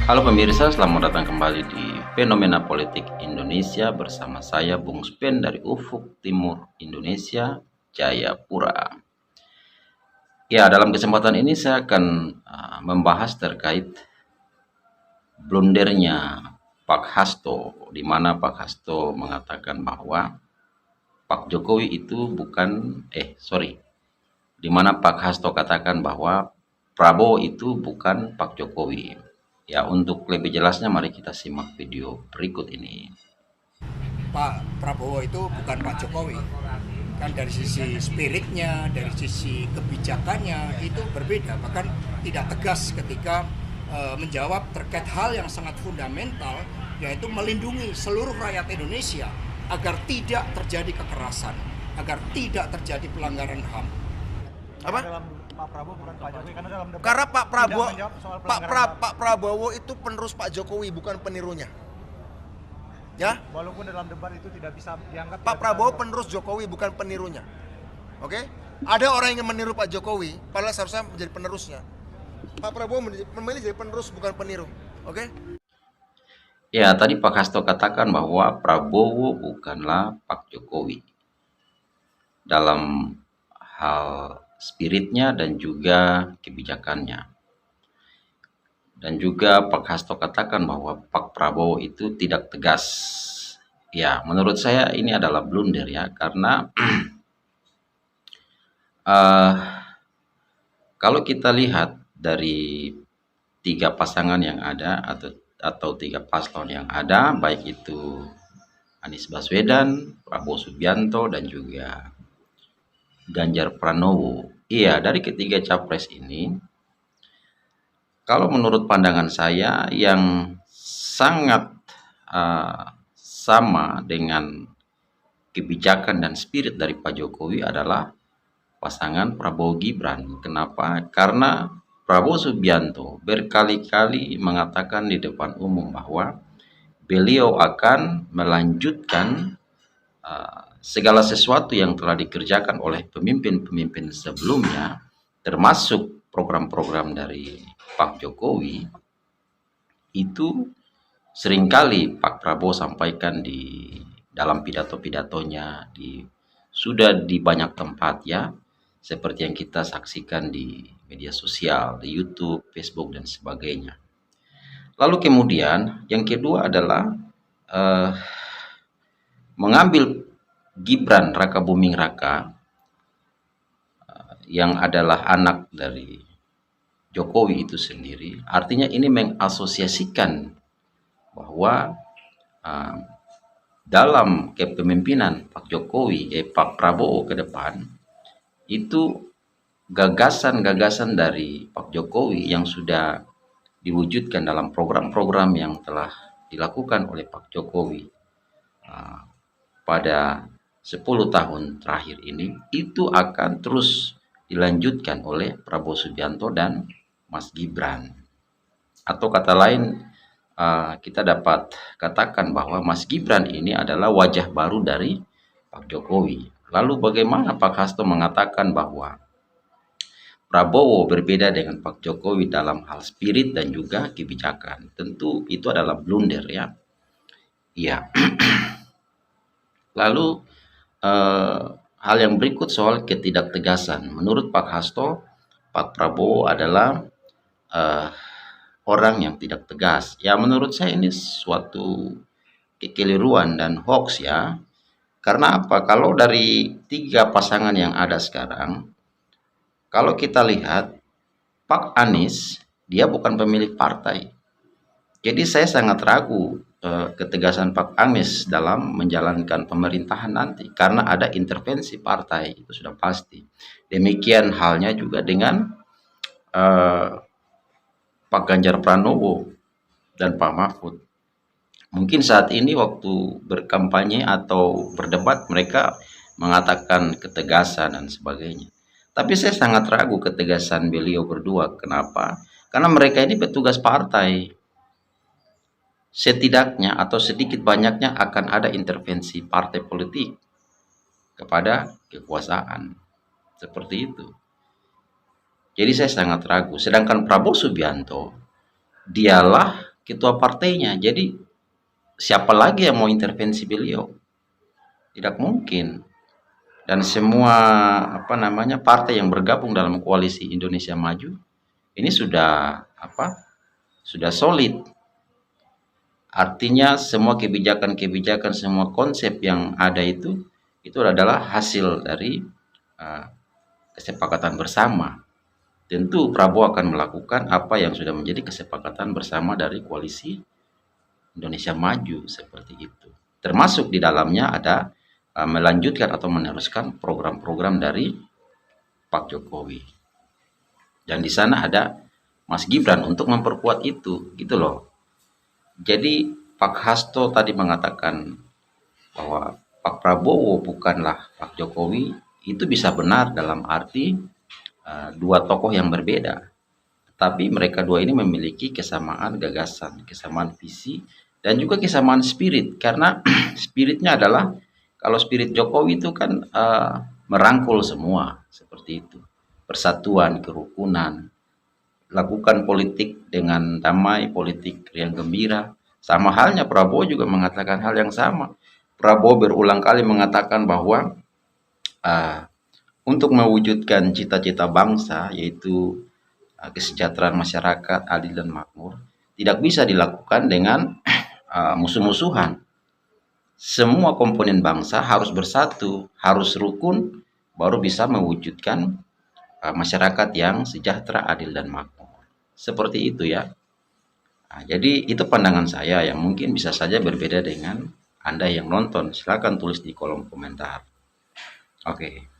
Halo pemirsa, selamat datang kembali di Fenomena Politik Indonesia bersama saya Bung Spen dari Ufuk Timur Indonesia, Jayapura. Ya, dalam kesempatan ini saya akan membahas terkait blundernya Pak Hasto, di mana Pak Hasto mengatakan bahwa Pak Jokowi itu bukan, di mana Pak Hasto katakan bahwa Prabowo itu bukan Pak Jokowi. Ya, untuk lebih jelasnya mari kita simak video berikut ini. Pak Prabowo itu bukan Pak Jokowi. Kan dari sisi spiritnya, dari sisi kebijakannya itu berbeda. Bahkan tidak tegas ketika menjawab terkait hal yang sangat fundamental, yaitu melindungi seluruh rakyat Indonesia agar tidak terjadi kekerasan, agar tidak terjadi pelanggaran HAM. Apa? Pak Prabowo bukan Pak Jokowi karena dalam debat Karena Pak Prabowo itu penerus Pak Jokowi, bukan penirunya. Ya, walaupun dalam debat itu tidak bisa dianggap Pak Prabowo penerus Jokowi, bukan penirunya. Oke? Ada orang yang meniru Pak Jokowi, padahal seharusnya menjadi penerusnya. Pak Prabowo memilih jadi penerus, bukan peniru. Oke? Ya, tadi Pak Hasto katakan bahwa Prabowo bukanlah Pak Jokowi dalam hal spiritnya dan juga kebijakannya. Dan juga Pak Hasto katakan bahwa Pak Prabowo itu tidak tegas. Ya, menurut saya ini adalah blunder ya, karena uh, kalau kita lihat dari tiga pasangan yang ada atau tiga paslon yang ada, baik itu Anies Baswedan, Prabowo Subianto, dan juga Ganjar Pranowo. Iya, dari ketiga capres ini, kalau menurut pandangan saya yang sangat sama dengan kebijakan dan spirit dari Pak Jokowi adalah pasangan Prabowo Gibran. Kenapa? Karena Prabowo Subianto berkali-kali mengatakan di depan umum bahwa beliau akan melanjutkan segala sesuatu yang telah dikerjakan oleh pemimpin-pemimpin sebelumnya, termasuk program-program dari Pak Jokowi. Itu seringkali Pak Prabowo sampaikan di dalam pidato-pidatonya, sudah di banyak tempat ya, seperti yang kita saksikan di media sosial, di YouTube, Facebook, dan sebagainya. Lalu kemudian yang kedua adalah eh, mengambil Gibran Raka Buming Raka yang adalah anak dari Jokowi itu sendiri. Artinya ini mengasosiasikan bahwa uh, dalam kepemimpinan Pak Jokowi, Pak Prabowo ke depan, itu gagasan-gagasan dari Pak Jokowi yang sudah diwujudkan dalam program-program yang telah dilakukan oleh Pak Jokowi pada 10 tahun terakhir ini, itu akan terus dilanjutkan oleh Prabowo Subianto dan Mas Gibran. Atau kata lain, kita dapat katakan bahwa Mas Gibran ini adalah wajah baru dari Pak Jokowi. Lalu bagaimana Pak Hasto mengatakan bahwa Prabowo berbeda dengan Pak Jokowi dalam hal spirit dan juga kebijakan? Tentu itu adalah blunder ya. Iya. Lalu hal yang berikut soal ketidaktegasan. Menurut Pak Hasto, Pak Prabowo adalah orang yang tidak tegas. Ya, menurut saya ini suatu kekeliruan dan hoax ya. Karena apa? Kalau dari tiga pasangan yang ada sekarang, kalau kita lihat Pak Anies, dia bukan pemilik partai. Jadi saya sangat ragu ketegasan Pak Anies dalam menjalankan pemerintahan nanti, karena ada intervensi partai, itu sudah pasti. Demikian halnya juga dengan Pak Ganjar Pranowo dan Pak Mahfud. Mungkin saat ini waktu berkampanye atau berdebat mereka mengatakan ketegasan dan sebagainya. Tapi saya sangat ragu ketegasan beliau berdua. Kenapa? Karena mereka ini petugas partai. Setidaknya atau sedikit banyaknya akan ada intervensi partai politik kepada kekuasaan. Seperti itu. Jadi saya sangat ragu. Sedangkan Prabowo Subianto, dialah ketua partainya. Jadi siapa lagi yang mau intervensi beliau? Tidak mungkin. Dan semua partai yang bergabung dalam koalisi Indonesia Maju ini sudah solid. Artinya semua kebijakan-kebijakan, semua konsep yang ada itu adalah hasil dari kesepakatan bersama. Tentu Prabowo akan melakukan apa yang sudah menjadi kesepakatan bersama dari koalisi Indonesia Maju, seperti itu. Termasuk di dalamnya ada melanjutkan atau meneruskan program-program dari Pak Jokowi. Dan di sana ada Mas Gibran untuk memperkuat itu, gitu loh. Jadi Pak Hasto tadi mengatakan bahwa Pak Prabowo bukanlah Pak Jokowi, itu bisa benar dalam arti dua tokoh yang berbeda. Tapi mereka dua ini memiliki kesamaan gagasan, kesamaan visi, dan juga kesamaan spirit. Karena spiritnya adalah, kalau spirit Jokowi itu kan merangkul semua, seperti itu. Persatuan, kerukunan, lakukan politik dengan damai, politik yang gembira. Sama halnya Prabowo juga mengatakan hal yang sama. Prabowo berulang kali mengatakan bahwa untuk mewujudkan cita-cita bangsa, yaitu kesejahteraan masyarakat adil dan makmur, tidak bisa dilakukan dengan musuh-musuhan. Semua komponen bangsa harus bersatu, harus rukun, baru bisa mewujudkan masyarakat yang sejahtera, adil, dan makmur. Seperti itu ya. Nah, jadi itu pandangan saya yang mungkin bisa saja berbeda dengan Anda yang nonton. Silakan tulis di kolom komentar. Oke.